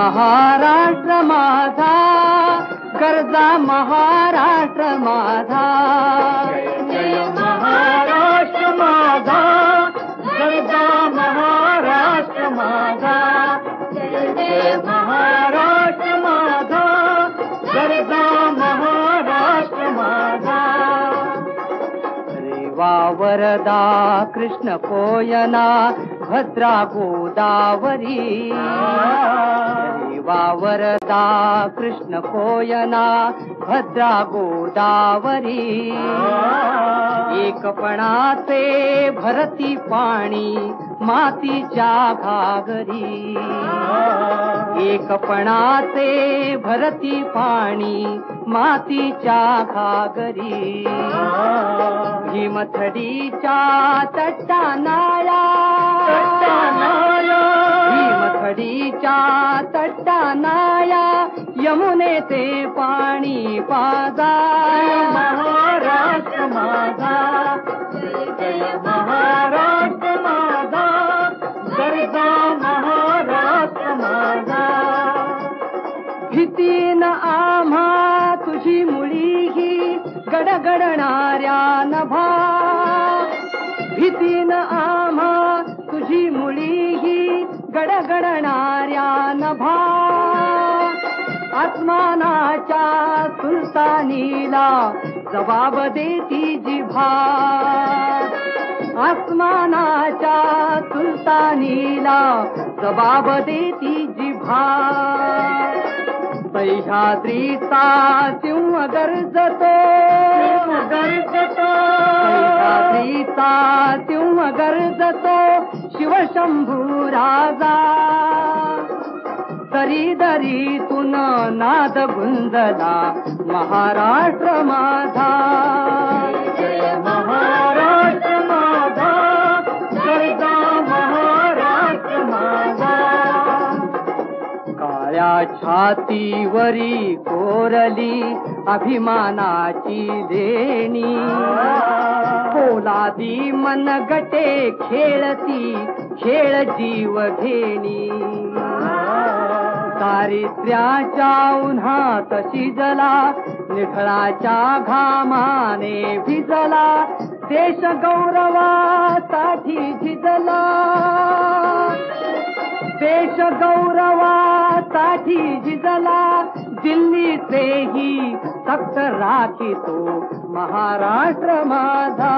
महाराष्ट्र माझा, गरजा महाराष्ट्र माझा. जय महाराष्ट्र माझा, गरजा महाराष्ट्र माझा. जय महाराष्ट्र माझा, गरजा महाराष्ट्र माझा. रेवा वरदा कृष्ण कोयना भद्रा गोदावरी. रेवा वरदा कृष्ण कोयना भद्रा गोदावरी. एकपणाचे भरती पाणी मातीच्या घागरी. एकपणाचे भरती पाणी मातीच्या घागरी. भीमथडीच्या तट्टानाळा, भीमथडीच्या तट्टानाळा यमुनेचे पाणी पाजा. महाराष्ट्र माझा, जय महाराष्ट्र माझा, गरजा महाराष्ट्र माझा. भीतीन आम्हा तुझी मुळी ही गडगडणाऱ्या नभा. भीतीन आम्हा तुझी मुळी ही गडगडणाऱ्या नभा. आसमानाच्या सुलतानीला जबाब देती जिभा. आसमानाच्या सुलतानीला जबाब देती जिभा. सह्याद्रीचा सिंह गरजतो, सह्याद्रीचा सिंह गरजतो शिवशंभू राजा. दरी दरीतून नाद गुंजला महाराष्ट्र माझा. जय महाराष्ट्र माझा, गरजा महाराष्ट्र माझा. काळ्या छातीवरी कोरली अभिमानाची लेणी. पोलादी मनगटे खेळती खेळ जीव घेणी. दारिद्र्याच्या उन्हात शिजला, निखळाच्या घामाने भिजला. देश गौरवासाठी झिजला, देश गौरवासाठी झिजला. दिल्लीचेही तख्त राखितो महाराष्ट्र माझा.